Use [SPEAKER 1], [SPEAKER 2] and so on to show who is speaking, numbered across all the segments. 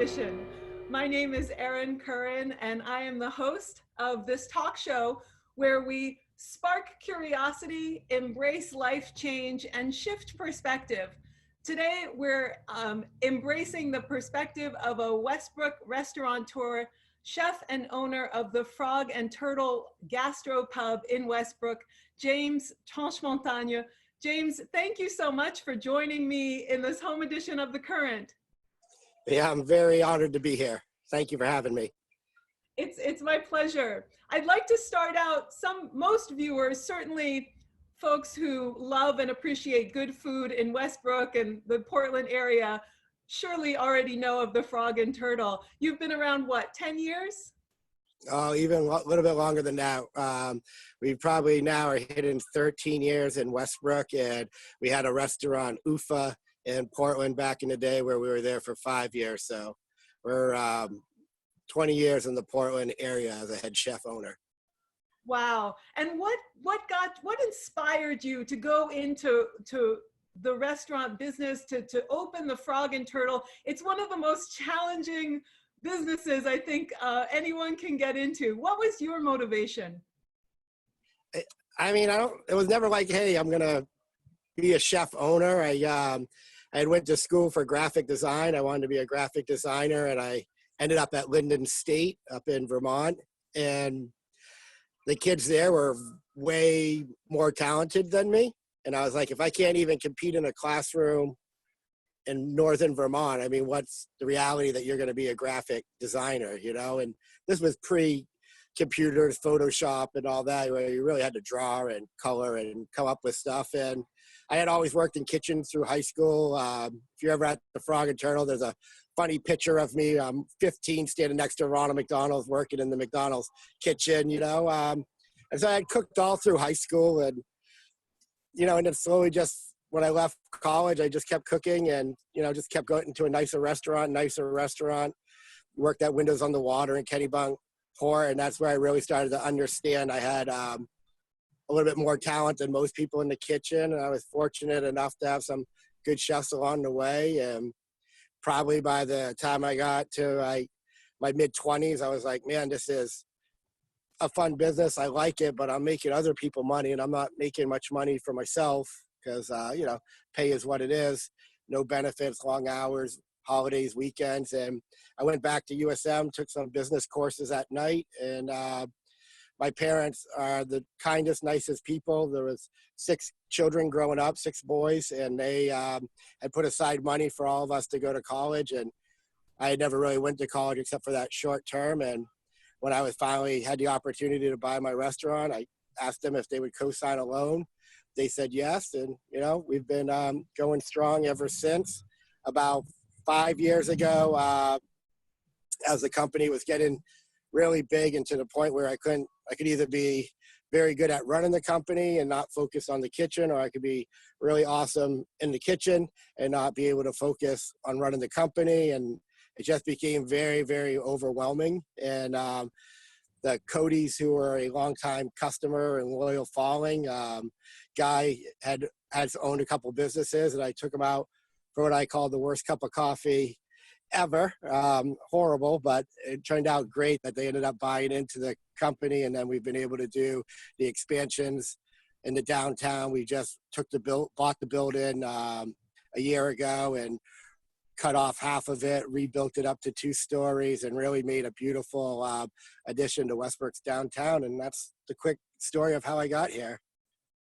[SPEAKER 1] Edition. My name is Erin Curren, and I am the host of this talk show where we spark curiosity, embrace life change, and shift perspective. Today, we're embracing the perspective of a Westbrook restaurateur, chef and owner of the Frog and Turtle Gastro Pub in Westbrook, James Tranchemontagne. James, thank you so much for joining me in this home edition of The Current.
[SPEAKER 2] Yeah, I'm very honored to be here. Thank you for having me.
[SPEAKER 1] It's my pleasure. I'd like to start out, most viewers, certainly folks who love and appreciate good food in Westbrook and the Portland area, surely already know of the Frog and Turtle. You've been around, what, 10 years?
[SPEAKER 2] Oh, even a little bit longer than that. We probably now are hitting 13 years in Westbrook, and we had a restaurant, Ufa, in Portland back in the day where we were there for 5 years. So we're 20 years in the Portland area as a head chef owner.
[SPEAKER 1] Wow. And what inspired you to go into the restaurant business, to open the Frog and Turtle? It's one of the most challenging businesses I think anyone can get into. What was your motivation?
[SPEAKER 2] I mean, it was never like, hey, I'm going to be a chef owner. I went to school for graphic design. I wanted to be a graphic designer, and I ended up at Linden State up in Vermont. And the kids there were way more talented than me. And I was like, if I can't even compete in a classroom in northern Vermont, I mean, what's the reality that you're going to be a graphic designer, you know? And this was pre-computers, Photoshop and all that, where you really had to draw and color and come up with stuff. And I had always worked in kitchens through high school. If you're ever at the Frog and Turtle, there's a funny picture of me. I'm 15 standing next to Ronald McDonald's working in the McDonald's kitchen, you know? And so I had cooked all through high school, and, you know, and then slowly just when I left college, I just kept cooking and, you know, just kept going to a nicer restaurant, worked at Windows on the Water in Kennebunkport. And that's where I really started to understand I had a little bit more talent than most people in the kitchen. And I was fortunate enough to have some good chefs along the way. And probably by the time I got to my mid-20s, I was like, man, this is a fun business. I like it, but I'm making other people money, and I'm not making much money for myself because, you know, pay is what it is. No benefits, long hours, holidays, weekends. And I went back to USM, took some business courses at night, and my parents are the kindest, nicest people. There was 6 children growing up, 6 boys, and they had put aside money for all of us to go to college. And I had never really went to college except for that short term. And when I was finally had the opportunity to buy my restaurant, I asked them if they would co-sign a loan. They said yes, and, you know, we've been going strong ever since. About 5 years ago, as the company was getting really big and to the point where I could either be very good at running the company and not focus on the kitchen, or I could be really awesome in the kitchen and not be able to focus on running the company. And it just became very, very overwhelming. And the Cody's, who were a longtime customer and loyal following, guy has owned a couple businesses, and I took him out for what I call the worst cup of coffee ever. Horrible, but it turned out great that they ended up buying into the company, and then we've been able to do the expansions in the downtown. We just bought the building a year ago and cut off half of it, rebuilt it up to 2 stories, and really made a beautiful addition to Westbrook's downtown. And that's the quick story of how I got here.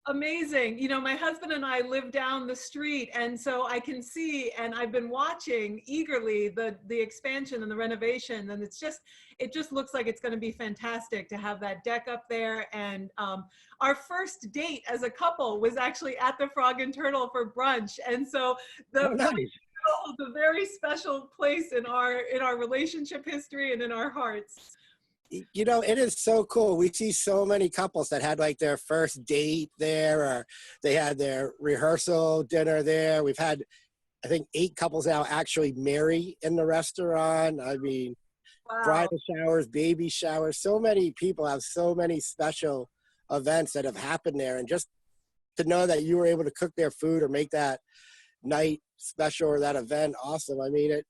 [SPEAKER 1] Amazing. You know, my husband and I live down the street, and so I can see, and I've been watching eagerly the expansion and the renovation, and it just looks like it's going to be fantastic to have that deck up there. And our first date as a couple was actually at the Frog and Turtle for brunch, and so the
[SPEAKER 2] Oh, nice.
[SPEAKER 1] holds a very special place in our relationship history and in our hearts.
[SPEAKER 2] You know, it is so cool. We see so many couples that had like their first date there, or they had their rehearsal dinner there. We've had, I think, 8 couples now actually marry in the restaurant. I mean, wow. Bridal showers, baby showers. So many people have so many special events that have happened there. And just to know that you were able to cook their food or make that night special or that event awesome. I mean,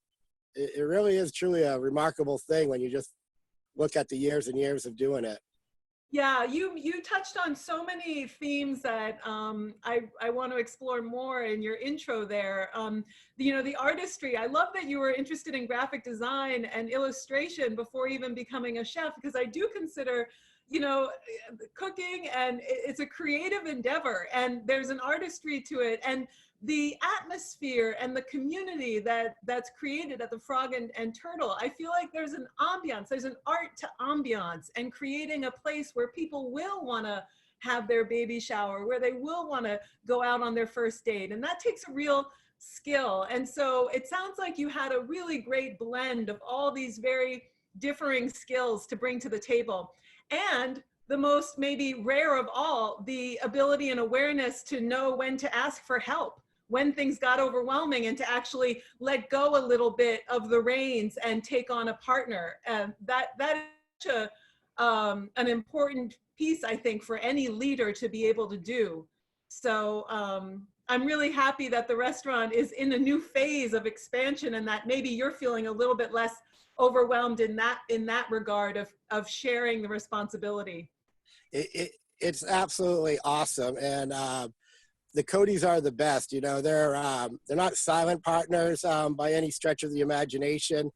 [SPEAKER 2] it really is truly a remarkable thing when you just look at the years and years of doing it.
[SPEAKER 1] Yeah, you touched on so many themes that I want to explore more in your intro there. The artistry. I love that you were interested in graphic design and illustration before even becoming a chef, because I do consider, cooking, and it's a creative endeavor, and there's an artistry to it, and the atmosphere and the community that's created at the Frog and Turtle. I feel like there's an ambiance, there's an art to ambiance, and creating a place where people will want to have their baby shower, where they will want to go out on their first date. And that takes a real skill. And so it sounds like you had a really great blend of all these very differing skills to bring to the table. And the most maybe rare of all, the ability and awareness to know when to ask for help, when things got overwhelming, and to actually let go a little bit of the reins and take on a partner. And that is such an important piece, I think, for any leader to be able to do. So I'm really happy that the restaurant is in a new phase of expansion, and that maybe you're feeling a little bit less overwhelmed in that regard of sharing the responsibility.
[SPEAKER 2] It's absolutely awesome. And the Codys are the best. They're not silent partners by any stretch of the imagination,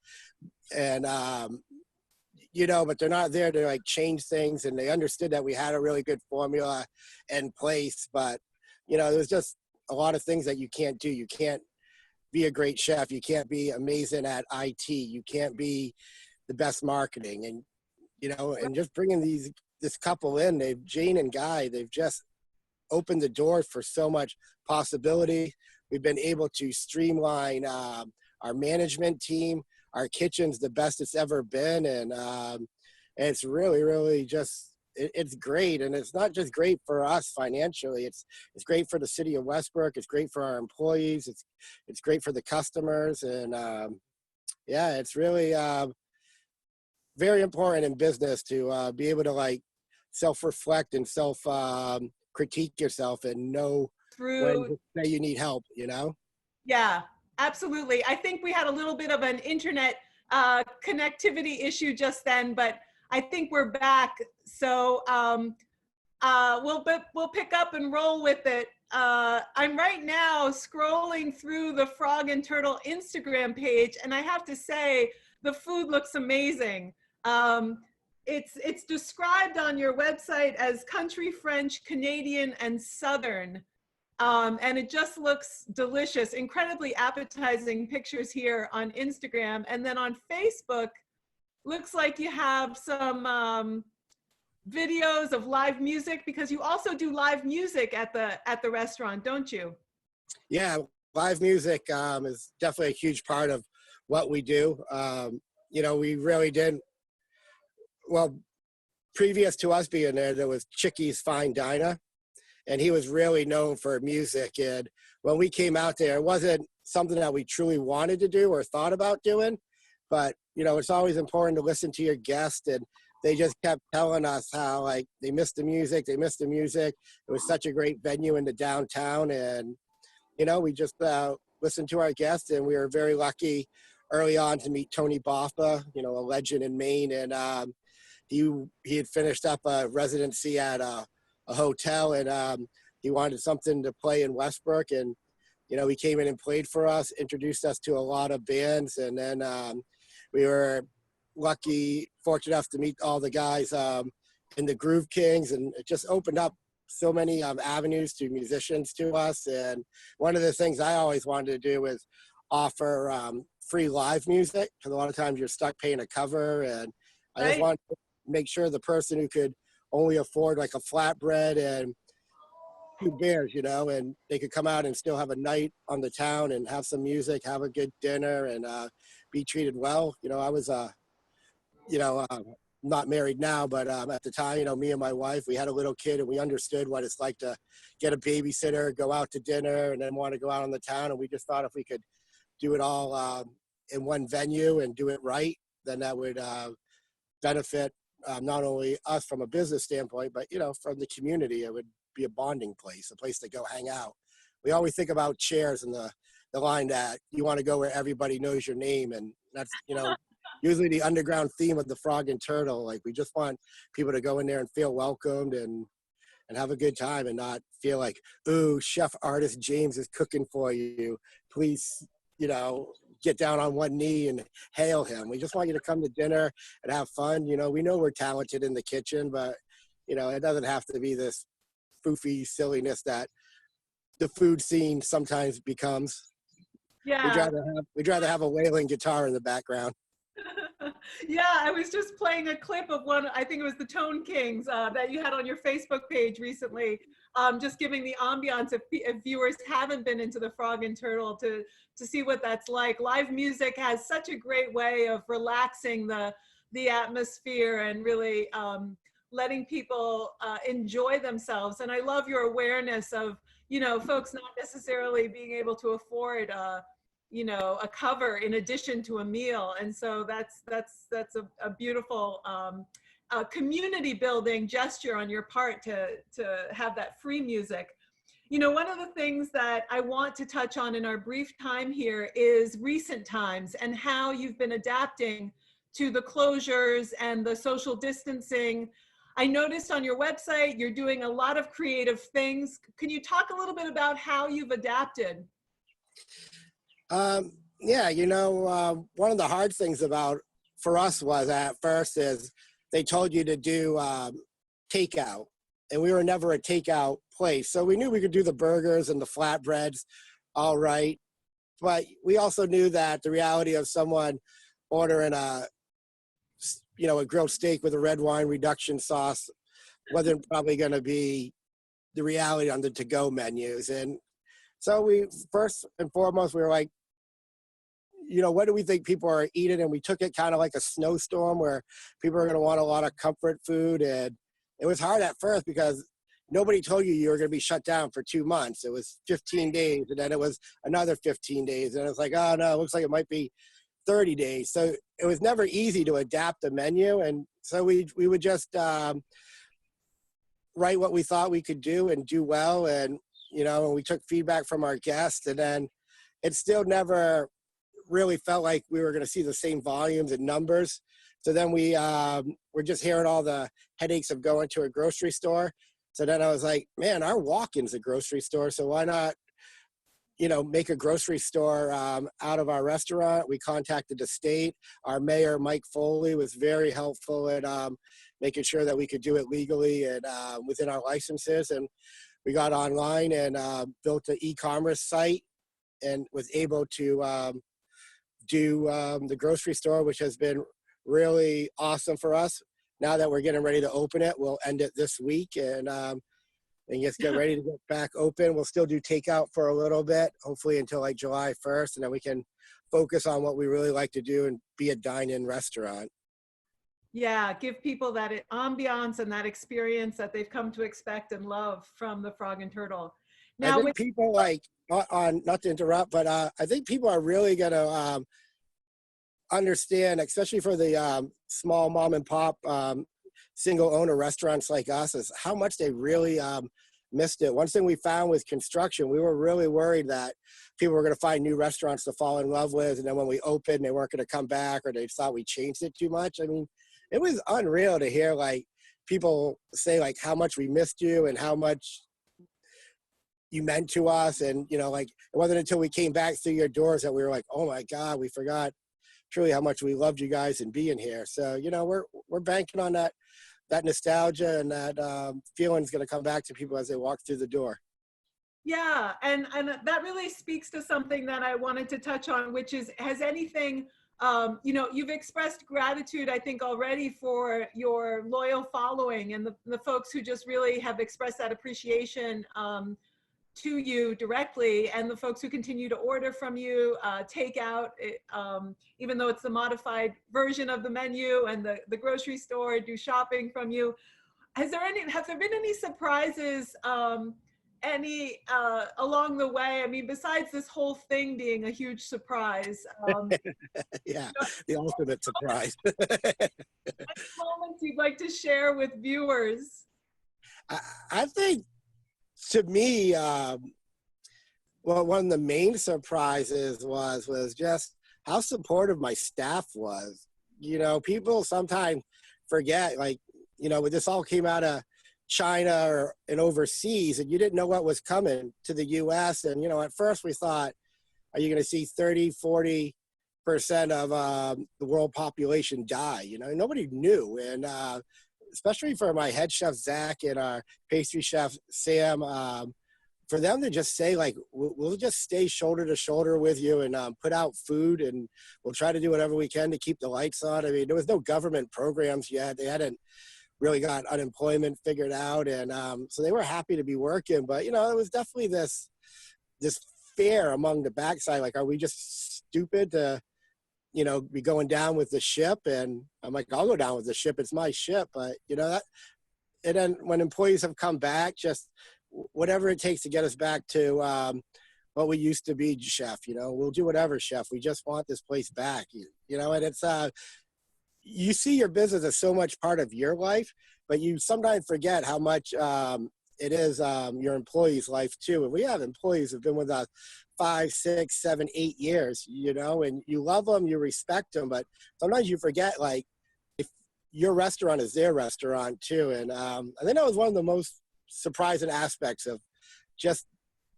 [SPEAKER 2] and but they're not there to like change things. And they understood that we had a really good formula in place, but there's just a lot of things that you can't do. You can't be a great chef. You can't be amazing at IT. You can't be the best marketing. And and just bringing this couple in, Jane and Guy, they've just opened the door for so much possibility. We've been able to streamline our management team. Our kitchen's the best it's ever been, and it's really, really just it's great. And it's not just great for us financially. It's great for the city of Westbrook. It's great for our employees. It's great for the customers, and it's really very important in business to be able to like self-reflect and critique yourself and know when to say you need help.
[SPEAKER 1] Yeah, absolutely. I think we had a little bit of an internet connectivity issue just then, but I think we're back. So we'll pick up and roll with it. I'm right now scrolling through the Frog and Turtle Instagram page, and I have to say the food looks amazing. It's described on your website as country, French, Canadian, and Southern. And it just looks delicious, incredibly appetizing pictures here on Instagram. And then on Facebook, looks like you have some videos of live music, because you also do live music at the restaurant, don't you?
[SPEAKER 2] Yeah, live music is definitely a huge part of what we do. We really didn't, well, previous to us being there was Chicky's Fine Diner, and he was really known for music. And when we came out there, it wasn't something that we truly wanted to do or thought about doing, but it's always important to listen to your guests. And they just kept telling us how like they missed the music. It was such a great venue in the downtown, and we just listened to our guests, and we were very lucky early on to meet Tony Boffa, a legend in Maine, and he had finished up a residency at a hotel, and he wanted something to play in Westbrook, and he came in and played for us, introduced us to a lot of bands, and then we were fortunate enough to meet all the guys in the Groove Kings, and it just opened up so many avenues to musicians to us. And one of the things I always wanted to do was offer free live music, because a lot of times you're stuck paying a cover, and I just wanted to make sure the person who could only afford like a flatbread and 2 beers, and they could come out and still have a night on the town and have some music, have a good dinner, and be treated well. I was not married now, but at the time, me and my wife, we had a little kid, and we understood what it's like to get a babysitter, go out to dinner, and then want to go out on the town. And we just thought if we could do it all in one venue and do it right, then that would benefit not only us from a business standpoint, but from the community. It would be a bonding place, a place to go hang out. We always think about chairs and the the line that you want to go where everybody knows your name. And that's, usually the underground theme of the Frog and Turtle. Like, we just want people to go in there and feel welcomed and have a good time and not feel like, ooh, chef artist James is cooking for you. Please, get down on one knee and hail him. We just want you to come to dinner and have fun. We know we're talented in the kitchen, but, it doesn't have to be this foofy silliness that the food scene sometimes becomes.
[SPEAKER 1] Yeah.
[SPEAKER 2] We'd rather have a wailing guitar in the background.
[SPEAKER 1] Yeah, I was just playing a clip of one, I think it was the Tone Kings that you had on your Facebook page recently, just giving the ambiance if viewers haven't been into the Frog and Turtle to see what that's like. Live music has such a great way of relaxing the atmosphere and really letting people enjoy themselves. And I love your awareness of, folks not necessarily being able to afford a cover in addition to a meal. And so that's a beautiful community building gesture on your part to have that free music. One of the things that I want to touch on in our brief time here is recent times and how you've been adapting to the closures and the social distancing. I noticed on your website, you're doing a lot of creative things. Can you talk a little bit about how you've adapted?
[SPEAKER 2] Yeah, one of the hard things for us was at first is they told you to do takeout, and we were never a takeout place. So we knew we could do the burgers and the flatbreads all right. But we also knew that the reality of someone ordering a grilled steak with a red wine reduction sauce wasn't probably going to be the reality on the to-go menus. And so we, first and foremost, we were like, what do we think people are eating? And we took it kind of like a snowstorm where people are going to want a lot of comfort food. And it was hard at first because nobody told you were going to be shut down for 2 months. It was 15 days, and then it was another 15 days. And it's like, oh no, it looks like it might be 30 days. So it was never easy to adapt the menu. And so we would just write what we thought we could do and do well. And, we took feedback from our guests, and then it still never really felt like we were going to see the same volumes and numbers. So then we were just hearing all the headaches of going to a grocery store. So then I was like, man, our walk-in's a grocery store. So why not, make a grocery store out of our restaurant? We contacted the state. Our mayor, Mike Foley, was very helpful at making sure that we could do it legally and within our licenses. And we got online and built an e-commerce site and was able to do the grocery store, which has been really awesome for us. Now that we're getting ready to open it, we'll end it this week and just get ready to get back open. We'll still do takeout for a little bit, hopefully until like July 1st, and then we can focus on what we really like to do and be a dine-in restaurant.
[SPEAKER 1] Yeah, give people that ambiance and that experience that they've come to expect and love from the Frog and Turtle. Now,
[SPEAKER 2] I think people not to interrupt, but I think people are really going to understand, especially for the small mom and pop single owner restaurants like us, is how much they really missed it. One thing we found with construction, we were really worried that people were going to find new restaurants to fall in love with. And then when we opened, they weren't going to come back, or they thought we changed it too much. I mean, it was unreal to hear people say how much we missed you and how much you meant to us. And, it wasn't until we came back through your doors that we were like, oh my God, we forgot truly how much we loved you guys and being here. So, we're banking on that nostalgia and that feeling is going to come back to people as they walk through the door.
[SPEAKER 1] Yeah, and that really speaks to something that I wanted to touch on, which is, has anything, you've expressed gratitude, I think, already for your loyal following and the folks who just really have expressed that appreciation to you directly, and the folks who continue to order from you, take out, even though it's the modified version of the menu, and the grocery store do shopping from you. Have there been any surprises along the way? I mean, besides this whole thing being a huge surprise.
[SPEAKER 2] Yeah, the ultimate surprise.
[SPEAKER 1] Any moments you'd like to share with viewers?
[SPEAKER 2] I think, to me, Well, one of the main surprises was just how supportive my staff was. You know, people sometimes forget, like, you know, when this all came out of China and overseas, and you didn't know what was coming to the U.S. And, you know, at first we thought, are you going to see 30, 40% of the world population die? You know, nobody knew. And especially for my head chef, Zach, and our pastry chef, Sam, for them to just say, like, we'll just stay shoulder to shoulder with you and put out food, and we'll try to do whatever we can to keep the lights on. I mean, there was no government programs yet. They hadn't really got unemployment figured out. And so they were happy to be working. But, you know, it was definitely this fear among the backside. Like, are we just stupid to, you know, be going down with the ship? And I'm like, I'll go down with the ship. It's my ship. But, you know, that, and then when employees have come back, just whatever it takes to get us back to what we used to be, chef, you know, we'll do whatever, chef. We just want this place back, you know. And it's, you see your business as so much part of your life, but you sometimes forget how much it is your employees' life too. And we have employees who've been with us 5, 6, 7, 8 years, you know, and you love them, you respect them, but sometimes you forget, like, if your restaurant is their restaurant too. And I think that was one of the most surprising aspects of just,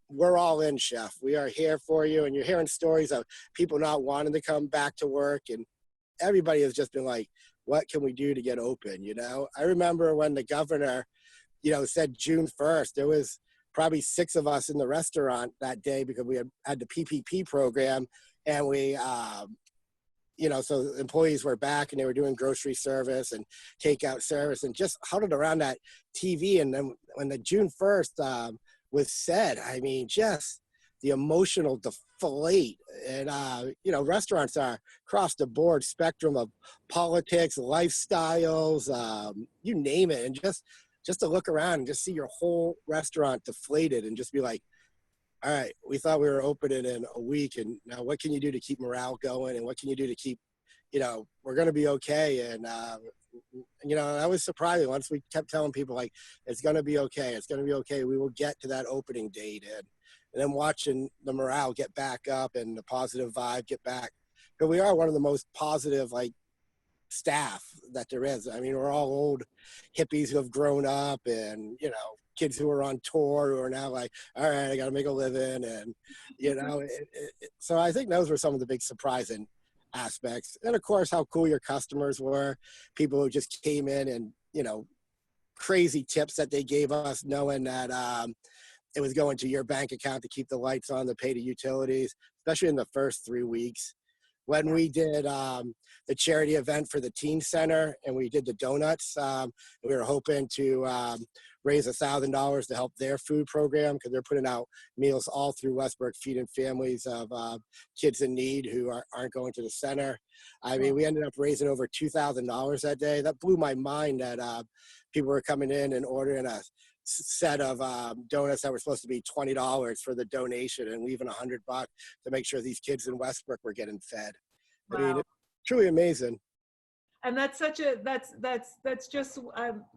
[SPEAKER 2] we're all in, chef. We are here for you. And you're hearing stories of people not wanting to come back to work, and everybody has just been like, what can we do to get open? You know, I remember when the governor, you know, said June 1st, there was probably 6 of us in the restaurant that day because we had the PPP program. And we, you know, so employees were back and they were doing grocery service and takeout service and just huddled around that TV. And then when the June 1st was said, I mean, just the emotional deflate. And, you know, restaurants are across the board spectrum of politics, lifestyles, you name it. And just to look around and just see your whole restaurant deflated and just be like, all right, we thought we were opening in a week, and now what can you do to keep morale going? And what can you do to keep, you know, we're going to be okay. And, you know, I was surprised once we kept telling people, like, it's going to be okay. It's going to be okay. We will get to that opening date. And then watching the morale get back up and the positive vibe get back. But we are one of the most positive, like, staff that there is. I mean, we're all old hippies who have grown up, and, you know, kids who are on tour who are now like, all right, I got to make a living. And, you know, so I think those were some of the big surprising aspects. And of course, how cool your customers were, people who just came in and, you know, crazy tips that they gave us, knowing that it was going to your bank account to keep the lights on, to pay the utilities, especially in the first 3 weeks. When we did the charity event for the teen center and we did the donuts, we were hoping to raise $1,000 to help their food program, because they're putting out meals all through Westbrook, feeding families of kids in need who aren't going to the center. I mean, we ended up raising over $2,000 that day. That blew my mind that people were coming in and ordering a set of donuts that were supposed to be $20 for the donation, and leaving $100 to make sure these kids in Westbrook were getting fed.
[SPEAKER 1] Wow.
[SPEAKER 2] I mean, it's truly amazing.
[SPEAKER 1] And that's such a, that's just,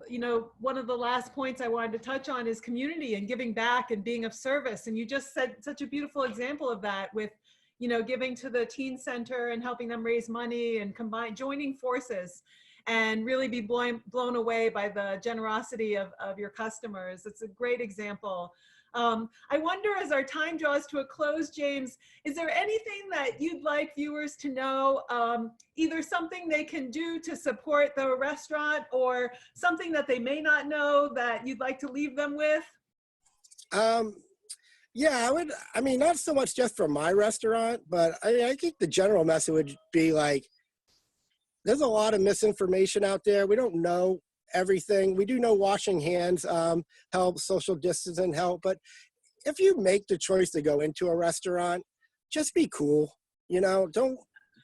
[SPEAKER 1] you know, one of the last points I wanted to touch on is community and giving back and being of service. And you just said such a beautiful example of that with, you know, giving to the teen center and helping them raise money and joining forces, and really be blown away by the generosity of your customers. It's a great example. I wonder, as our time draws to a close, James, is there anything that you'd like viewers to know, either something they can do to support the restaurant or something that they may not know that you'd like to leave them with?
[SPEAKER 2] Yeah, I mean, not so much just for my restaurant, but I think the general message would be like, there's a lot of misinformation out there. We don't know everything. We do know washing hands helps, social distancing help, but if you make the choice to go into a restaurant, just be cool. You know, don't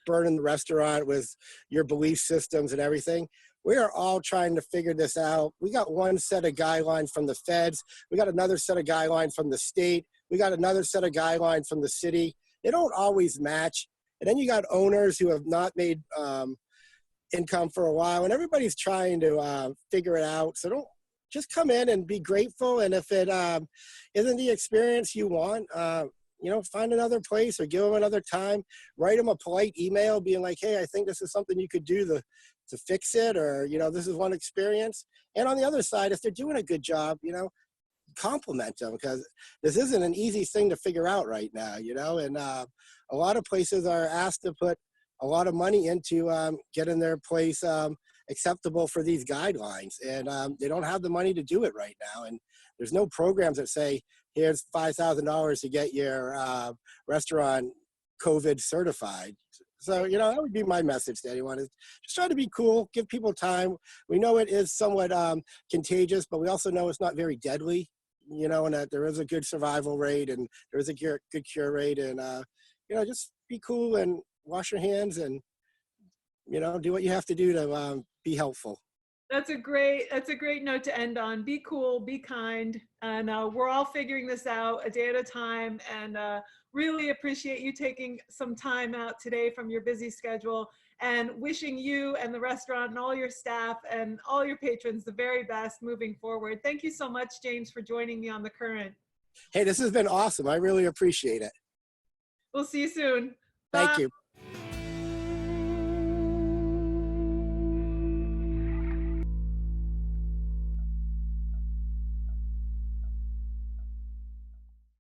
[SPEAKER 2] burden the restaurant with your belief systems and everything. We are all trying to figure this out. We got one set of guidelines from the feds. We got another set of guidelines from the state. We got another set of guidelines from the city. They don't always match. And then you got owners who have not made income for a while, and everybody's trying to figure it out. So don't just come in and be grateful. And if it isn't the experience you want, find another place or give them another time. Write them a polite email being like, hey, I think this is something you could do to fix it, or, this is one experience. And on the other side, if they're doing a good job, compliment them, because this isn't an easy thing to figure out right now, and a lot of places are asked to put a lot of money into getting their place acceptable for these guidelines, and they don't have the money to do it right now. And there's no programs that say, here's $5,000 to get your restaurant COVID certified. So, that would be my message to anyone, is just try to be cool, give people time. We know it is somewhat contagious, but we also know it's not very deadly, and that there is a good survival rate and there is a good cure rate. And, just be cool and wash your hands and, do what you have to do to be helpful.
[SPEAKER 1] That's a great note to end on. Be cool, be kind, and we're all figuring this out a day at a time. And really appreciate you taking some time out today from your busy schedule, and wishing you and the restaurant and all your staff and all your patrons the very best moving forward. Thank you so much, James, for joining me on The Curren.
[SPEAKER 2] Hey, this has been awesome. I really appreciate it.
[SPEAKER 1] We'll see you soon.
[SPEAKER 2] Thank
[SPEAKER 1] Bye.
[SPEAKER 2] you.